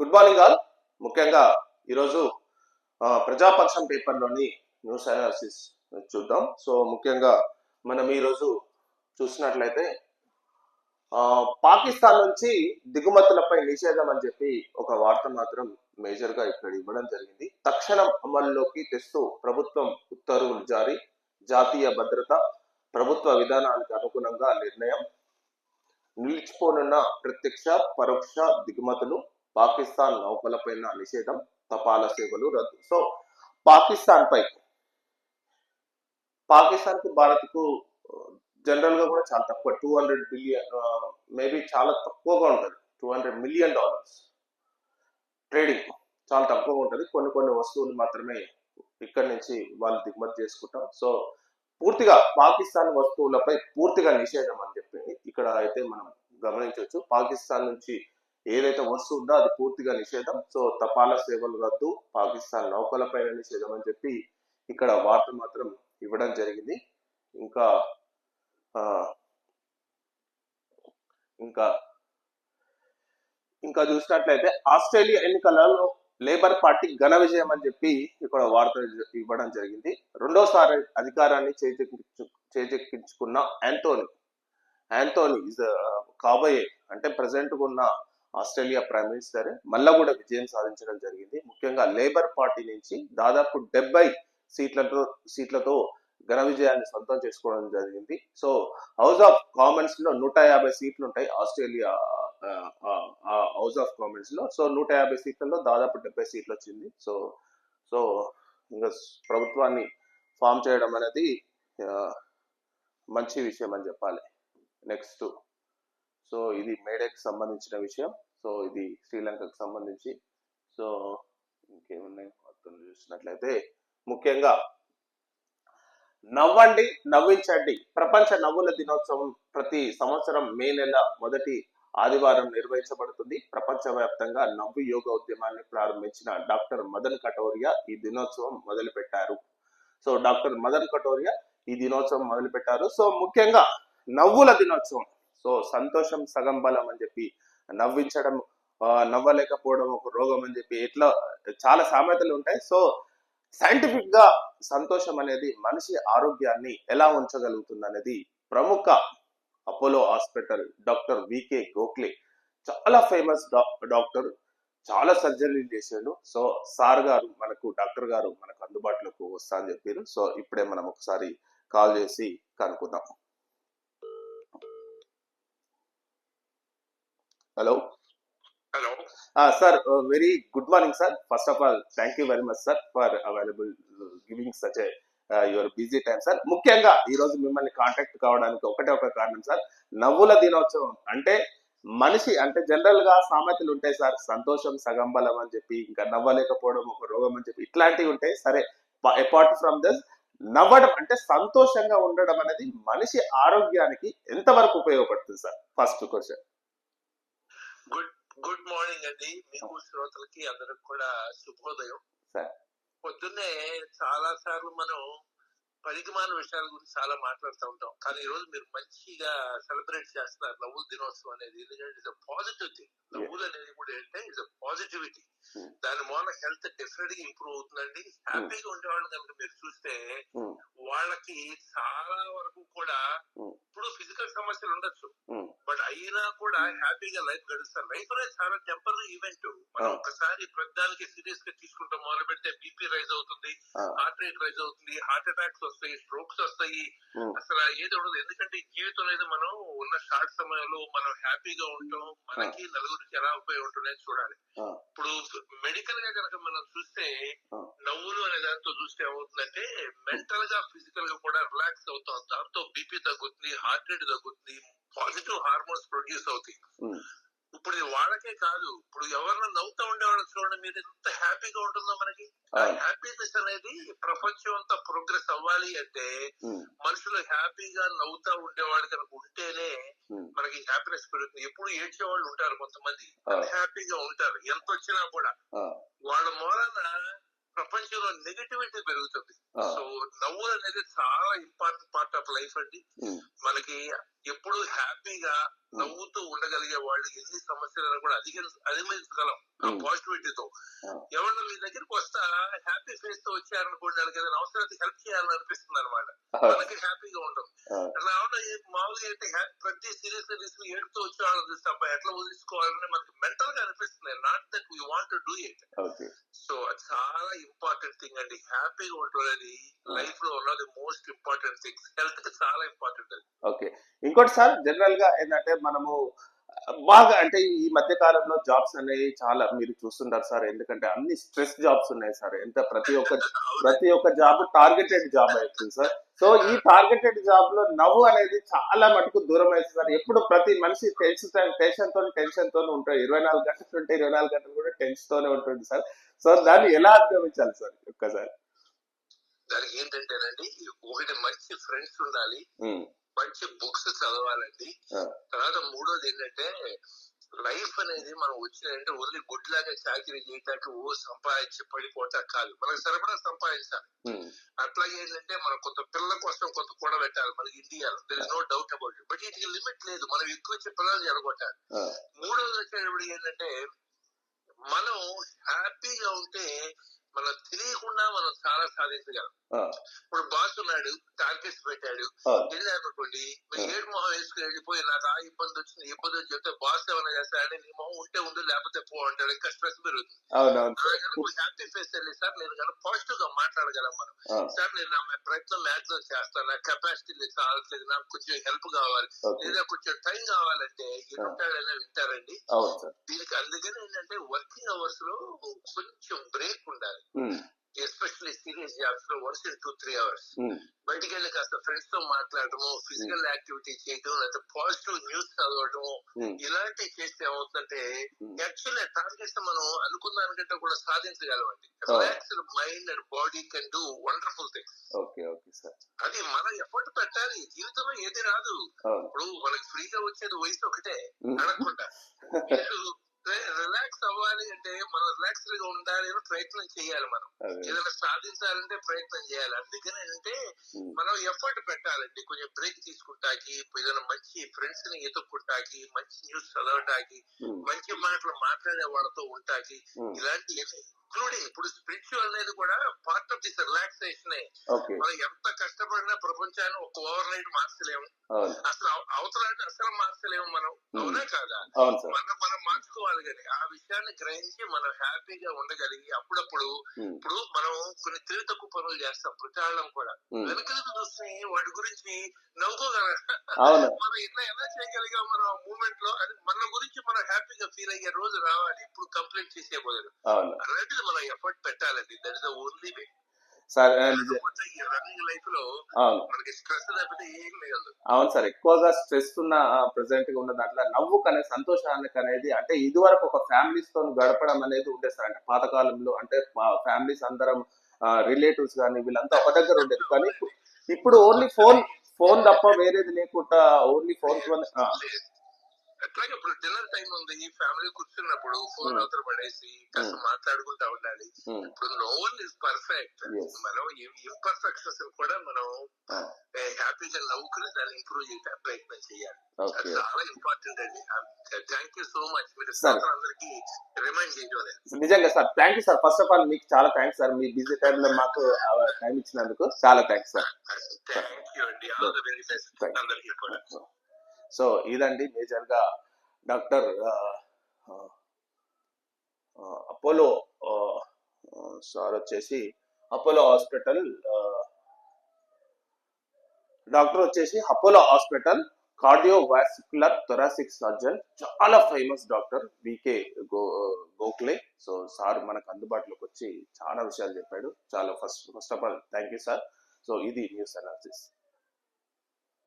Good morning all. ముఖ్యంగా ఈరోజు ప్రజాపక్షం పేపర్లోని news analysis చూద్దాం. సో ముఖ్యంగా మనం ఈరోజు చూసినట్లయితే పాకిస్తాన్ నుంచి దిగుమతులపై నిషేధం అని చెప్పి ఒక వార్త మాత్రం మేజర్ గా ఇక్కడ ఇవ్వడం జరిగింది. తక్షణం అమల్లోకి తెస్తూ ప్రభుత్వం ఉత్తర్వులు జారీ, జాతీయ భద్రత ప్రభుత్వ విధానానికి అనుగుణంగా నిర్ణయం, నిలిచిపోనున్న ప్రత్యక్ష పరోక్ష దిగుమతులు, పాకిస్తాన్ నౌకలపైన నిషేధం, తపాలా సేవలు రద్దు. సో పాకిస్తాన్ కు భారత్ కు జనరల్ గా కూడా చాలా తక్కువ, 200 బిలియన్, మేబీ చాలా తక్కువగా ఉంటుంది. $200 మిలియన్ ట్రేడింగ్ చాలా తక్కువగా ఉంటుంది. కొన్ని వస్తువులు మాత్రమే ఇక్కడి నుంచి వాళ్ళు దిగుమతి చేసుకుంటాం. సో పూర్తిగా పాకిస్తాన్ వస్తువులపై పూర్తిగా నిషేధం అని చెప్పి ఇక్కడ అయితే మనం గమనించవచ్చు. పాకిస్తాన్ నుంచి ఏదైతే వస్తువు ఉందో అది పూర్తిగా నిషేధం. సో తపాలా సేవలు రద్దు, పాకిస్తాన్ నౌకలపైన నిషేధం అని చెప్పి ఇక్కడ వార్త మాత్రం ఇవ్వడం జరిగింది. ఇంకా ఇంకా ఇంకా చూసినట్లయితే ఆస్ట్రేలియా ఎన్నికలలో లేబర్ పార్టీ ఘన విజయం అని చెప్పి ఇక్కడ వార్త ఇవ్వడం జరిగింది. రెండోసారి అధికారాన్ని చేజెక్కించుకున్న యాంటోనీ కాబోయే అంటే ప్రెసెంట్ ఉన్న ఆస్ట్రేలియా ప్రైమ్ మినిస్టర్ మళ్ళా కూడా విజయం సాధించడం జరిగింది. ముఖ్యంగా లేబర్ పార్టీ నుంచి దాదాపు 70 సీట్లతో ఘన విజయాన్ని సొంతం చేసుకోవడం జరిగింది. సో హౌస్ ఆఫ్ కామన్స్ లో 150 సీట్లు ఉంటాయి ఆస్ట్రేలియా హౌస్ ఆఫ్ కామన్స్ లో. సో 150 సీట్లలో దాదాపు 70 సీట్లు వచ్చింది. సో ఇంకా ప్రభుత్వాన్ని ఫామ్ చేయడం అనేది మంచి విషయం అని చెప్పాలి. నెక్స్ట్, సో ఇది మేడేకి సంబంధించిన విషయం. సో ఇది శ్రీలంకకు సంబంధించి. సో ఇంకేమున్నాయి మొత్తం చూసినట్లయితే ముఖ్యంగా నవ్వండి నవ్వించండి ప్రపంచ నవ్వుల దినోత్సవం ప్రతి సంవత్సరం మే నెల మొదటి ఆదివారం నిర్వహించబడుతుంది. ప్రపంచవ్యాప్తంగా నవ్వు యోగ ఉద్యమాన్ని ప్రారంభించిన డాక్టర్ మదన్ కటోరియా ఈ దినోత్సవం మొదలుపెట్టారు. సో డాక్టర్ మదన్ కటోరియా ఈ దినోత్సవం మొదలుపెట్టారు. సో ముఖ్యంగా నవ్వుల దినోత్సవం. సో సంతోషం సగం బలం అని చెప్పి, నవ్వించడం నవ్వలేకపోవడం ఒక రోగం అని చెప్పి ఇట్లా చాలా సామెతలు ఉంటాయి. సో సైంటిఫిక్ గా సంతోషం అనేది మనిషి ఆరోగ్యాన్ని ఎలా ఉంచగలుగుతుంది అనేది ప్రముఖ Apollo hospital doctor VK Gokhale, చాలా ఫేమస్ డాక్టర్, చాలా సర్జరీలు చేశాడు. సో డాక్టర్ గారు మనకు అందుబాటులోకి వస్తా అని చెప్పారు. సో ఇప్పుడే మనం ఒకసారి కాల్ చేసి కనుక్కుందాం. Hello sir, very good morning sir. First of all, thank you very much sir for available giving such a your busy time sir. ముఖ్యంగా ఈ రోజు మిమ్మల్ని కాంటాక్ట్ కావడానికి ఒక కారణం సార్, నవ్వుల దినోత్సవం అంటే మనిషి అంటే జనరల్ గా సామెతలు ఉంటాయి సార్, సంతోషం సగం బలం అని చెప్పి, ఇంకా నవ్వలేకపోవడం ఒక రోగం అని చెప్పి ఇట్లాంటివి ఉంటాయి. సరే, అపార్ట్ ఫ్రమ్ దిస్, నవ్వడం అంటే సంతోషంగా ఉండడం అనేది మనిషి ఆరోగ్యానికి ఎంతవరకు ఉపయోగపడుతుంది sir? First question. Good morning అండి మీకు, శ్రోతలకి అందరికి కూడా శుభోదయం. పొద్దున్నే చాలా సార్లు మనం పరిగమాన విషయాల గురించి చాలా మాట్లాడుతూ ఉంటాం, కానీ ఈ రోజు మీరు మంచిగా సెలబ్రేట్ చేస్తున్నారు నవ్వుల దినోత్సవం అనేది. ఎందుకంటే ఇట్స్ పాజిటివ్ థింగ్. నవ్వులు అనేది కూడా ఏంటంటే ఇట్స్ పాజిటివిటీ. దాని మూలన హెల్త్ డెఫినెట్ గా ఇంప్రూవ్ అవుతుందండి. హ్యాపీగా ఉండేవాళ్ళని కనుక మీరు చూస్తే వాళ్ళకి చాలా వరకు కూడా ఇప్పుడు ఫిజికల్ సమస్యలు ఉండొచ్చు, బట్ అయినా కూడా హ్యాపీగా లైఫ్ గడుస్తారు. లైఫ్ అనేది చాలా టెంపరీ ఈవెంట్. మనం ఒకసారి ప్రతిదానికి సీరియస్ గా తీసుకుంటాం మొదలు పెడితే బీపీ రైజ్ అవుతుంది, హార్ట్ రేట్ రైజ్ అవుతుంది, హార్ట్ అటాక్స్ వస్తాయి, స్ట్రోక్స్ వస్తాయి, అసలు ఏది ఉండదు. ఎందుకంటే జీవితం అనేది మనం ఉన్న షార్ట్ సమయంలో మనం హ్యాపీగా ఉంటాం, మనకి నలుగురికి ఎలా ఉపయోగపడుతుందని చూడాలి. ఇప్పుడు మెడికల్ గా కనుక మనం చూస్తే నవ్వులు అనే దాంతో చూస్తే ఏమవుతుందంటే మెంటల్ గా ఫిజికల్ గా కూడా రిలాక్స్ అవుతాం. దాంతో బీపీ తగ్గుతుంది, హార్ట్ రేట్ తగ్గుతుంది, పాజిటివ్ హార్మోన్స్ ప్రొడ్యూస్ అవుతాయి. ఇప్పుడు ఇది వాళ్ళకే కాదు, ఇప్పుడు ఎవరన్నా నవ్వుతూ ఉండేవాళ్ళని చూడండి మీరు, ఎంత హ్యాపీగా ఉంటుందో మనకి. ఆ హ్యాపీనెస్ అనేది ప్రపంచం అంతా ప్రోగ్రెస్ అవ్వాలి అంటే మనుషులు హ్యాపీగా నవ్వుతా ఉండేవాళ్ళు కనుక ఉంటేనే మనకి హ్యాపీనెస్ పెరుగుతుంది. ఎప్పుడు ఏడ్చే వాళ్ళు ఉంటారు కొంతమంది, హ్యాపీగా ఉంటారు ఎంత వచ్చినా కూడా. వాళ్ళ మూలన ప్రపంచంలో నెగటివిటీ పెరుగుతుంది. ఆ. సో నవ్వు అనేది చాలా ఇంపార్టెంట్ పార్ట్ ఆఫ్ లైఫ్ అండి. ఉమ్, మనకి ఎప్పుడు హ్యాపీగా నవ్వుతూ ఉండగలిగే వాళ్ళు ఎన్ని సమస్యలను కూడా అధిగమించగలం ఆ ఉమ్, పాజిటివిటీతో. ఆ, ఎవరన్నా మీ దగ్గరికి వస్తా హ్యాపీ ఫేస్ తో వచ్చారనుకోండి, వాళ్ళకి ఏదైనా అవసరం హెల్ప్ చేయాలని అనిపిస్తుంది అనమాట. మనకి హ్యాపీగా ఉండదు. ఆ, రావడం మామూలుగా అయితే ప్రతి సీరియస్ ఏడుతూ వచ్చే వాళ్ళని చూస్తే అబ్బాయి ఎట్లా వదిలించుకోవాలని మనకి మెంటల్ గా అనిపిస్తుంది. Not that we want to do it. Okay. So అది చాలా ఇంపార్టెంట్ థింగ్ అండి. హ్యాపీగా ఉంటుంది లైఫ్ లో ఉన్నది మోస్ట్ ఇంపార్టెంట్ థింగ్. హెల్త్ కి చాలా ఇంపార్టెంట్ అది. ఓకే. ఇంకోటి సార్, జనరల్ గా ఏంటంటే మనము బాగా అంటే ఈ మధ్య కాలంలో జాబ్స్ అనేవి చాలా మీరు చూస్తుంటారు సార్. ఎందుకంటే అన్ని స్ట్రెస్ జాబ్స్ ఉన్నాయి సార్. ఎంత ప్రతి ఒక్క జాబ్ టార్గెటెడ్ జాబ్ అవుతుంది సార్. సో ఈ టార్గెటెడ్ జాబ్ లో నవ్వు అనేది చాలా మటుకు దూరం అవుతుంది సార్. ఎప్పుడు ప్రతి మనిషి టెన్షన్ తోనే ఉంటాడు. 24 గంటలు ఉంటే 24 గంటలు కూడా టెన్షన్ తోనే ఉంటుంది సార్. సో దాన్ని ఎలా అధిగమించాలి సార్ ఒక్కసారి? దానికి ఏంటంటేనండి, ఒకటి మంచి ఫ్రెండ్స్ ఉండాలి, ఉమ్, మంచి బుక్స్ చదవాలండి. ఆ, తర్వాత మూడోది ఏంటంటే లైఫ్ అనేది మనం వచ్చినంటే ఓన్లీ గుడ్ లాగా చాకరీ చేయటానికి సంపాదించి పడిపోవటం కాదు. మనకు సరిపడా సంపాదించాలి. ఉమ్, అట్లాగే ఏంటంటే మనం కొంత పిల్లల కోసం కొంత కూడా పెట్టాలి మనకి ఇండియాలో. There is no doubt about it. But వీటికి లిమిట్ లేదు. మనం ఎక్కువ వచ్చే పిల్లలు జరగొట్టాలి. ఆ, మూడోది వచ్చేటప్పుడు ఏంటంటే మనం హ్యాపీగా ఉంటే మనం తెలియకుండా మనం చాలా సాధించగలం. ఆ, ఇప్పుడు బాస్ ఉన్నాడు, టార్గెట్స్ పెట్టాడు, ఆ, వెళ్ళారనుకోండి, మీరు ఏడు మొహం వేసుకుని వెళ్ళిపోయి నాకు ఆ ఇబ్బంది వచ్చింది ఇబ్బంది వచ్చి చెప్తే బాస్ ఏమైనా చేస్తాడని నీ మొహం ఉంటే ఉండు లేకపోతే పో అంటాడు. ఇంకా స్ట్రెస్ పెరుగుతుంది. అవునవును అలా సార్. కనుక హ్యాపీ ఫేస్ వెళ్ళి సార్ నేను కనుక పాజిటివ్ గా మాట్లాడగలం మనం. ఆ, సార్ నేను నా ప్రయత్నం మ్యాచ్ లో చేస్తాను, నా కెపాసిటీ చాలట్లేదు, నాకు కొంచెం హెల్ప్ కావాలి ఓకే. లేదా కొంచెం టైం కావాలంటే ఎన్నుంటాడైనా వింటారండి. అవును సార్. దీనికి అందుకని ఏంటంటే వర్కింగ్ అవర్స్ లో కొంచెం బ్రేక్ ఉండాలి. ఉమ్, ఎస్పెషల్లీ సీరియస్ జాబ్స్ లో 1 to 3 hours ఉమ్, బయటికి వెళ్ళి కాస్త ఫ్రెండ్స్ తో మాట్లాడటము, ఫిజికల్ యాక్టివిటీ చేయటం, లేకపోతే పాజిటివ్ న్యూస్ చదవటము, ఉమ్, ఇలాంటివి చేస్తే ఏమవుతుందంటే ఉమ్, యాక్చువల్లీ టార్గెట్స్ మనం అనుకున్న దానికంటే కూడా సాధించగలమండి. Oh. Relaxed mind and body can do wonderful things. Okay. Okay sir. అది మనం ఎఫర్ట్ పెట్టాలి. జీవితంలో ఏది రాదు. అవును. ఇప్పుడు మనకి ఫ్రీగా వచ్చేది వయసు ఒకటే ఉమ్, అడగకుండా. రిలాక్స్ అవ్వాలి అంటే మనం రిలాక్స్డ్ గా ఉండాలి అని ప్రయత్నం చేయాలి. మనం అదే. ఏదైనా సాధించాలంటే ప్రయత్నం చేయాలి. అందుకని అంటే ఉమ్, మనం ఎఫర్ట్ పెట్టాలండి. కొంచెం బ్రేక్ తీసుకుంటాకి, ఏదైనా మంచి ఫ్రెండ్స్ ని ఎత్తుక్కుంటాకి, మంచి న్యూస్ చదవటాకి, ఉమ్, మంచి మాటలు మాట్లాడే వాళ్ళతో ఉంటాకి, ఉమ్, ఇలాంటి ఇంక్లూడింగ్ ఇప్పుడు స్పిరిచువల్ అనేది కూడా part of this relaxation. Okay. మనం ఎంత కష్టపడినా ప్రపంచాన్ని ఒక ఓవర్ నైట్ మార్చలేము. అవును. అసలు అవతలాన్ని అసలు మార్చలేము మనం. అవునా కాదా? అవును సార్. మనం మార్చుకోవాలి. కానీ ఆ విషయాన్ని గ్రహించి మనం హ్యాపీగా ఉండగలిగి అప్పుడప్పుడు ఉమ్, ఇప్పుడు మనం కొన్ని తెలివి తక్కువ పనులు చేస్తాం ప్రచారం కూడా. ఉమ్, వెనకలకు చూసి వాటి గురించి నవ్వుకోగలం. అవును. మనం ఇట్లా ఎలా చేయగలిగాం మనం మూమెంట్ లో, అది మన గురించి మనం హ్యాపీగా ఫీల్ అయ్యే రోజు రావాలి. ఇప్పుడు కంప్లైంట్ చేసే బదులు అవును అలాంటిది మనం ఎఫర్ట్ పెట్టాలండి. That is the only way. Sir. ఈ రన్నింగ్ లైఫ్ లో అవును. మనకి స్ట్రెస్ లేకపోతే ఏం లేదు. అవును సార్. ఎక్కువగా స్ట్రెస్ ఉన్న ప్రెసెంట్ గా ఉన్న దాంట్లో నవ్వుకు అనేది, సంతోషానికి అనేది, అంటే ఇదివరకు ఒక ఫ్యామిలీస్ తో గడపడం అనేది ఉండేది సార్. అంటే పాతకాలంలో అంటే మా ఫ్యామిలీస్ అందరం రిలేటివ్స్ కానీ వీళ్ళంతా ఒక దగ్గర ఉండేది. కానీ ఇప్పుడు ఓన్లీ ఫోన్ తప్ప వేరేది లేకుండా ఓన్లీ ఫోన్. అట్లాగే ఇప్పుడు డిన్నర్ టైం ఉంది, ఫ్యామిలీ కూర్చున్నప్పుడు ఫోన్ అవతల పడేసి కాస్త మాట్లాడుకుంటా ఉండాలి. ఇప్పుడు నో వన్ ఇస్ పర్ఫెక్ట్. మనం ఇంపర్ఫెక్షన్స్ కూడా మనం హ్యాపీగా నవ్వుకుని దాన్ని ఇంప్రూవ్ చేయడానికి ప్రయత్నం చేయాలి. అది చాలా ఇంపార్టెంట్ అండి. Thank you so much. మీరు అందరికి రిమైండ్ చేయడం. నిజంగా sir, thank you sir. First of all మీకు చాలా థ్యాంక్స్ సార్. మీ బిజీ టైంలో మాకు టైం ఇచ్చినందుకు చాలా థ్యాంక్స్ సార్. థ్యాంక్ యూ అండి. ఆల్ ది వెరీ బెస్ట్ అందరికీ కూడా. సో ఇదండి మేజర్ గా డాక్టర్ అపోలో సార్ వచ్చేసి అపోలో హాస్పిటల్ డాక్టర్ వచ్చేసి Apollo hospital cardiovascular thoracic surgeon, చాలా famous doctor VK Gokhale. So sir మనకు అందుబాటులోకి వచ్చి చాలా విషయాలు చెప్పాడు. చాలా first of all thank you sir. So ఇది న్యూస్ అనాలిసిస్.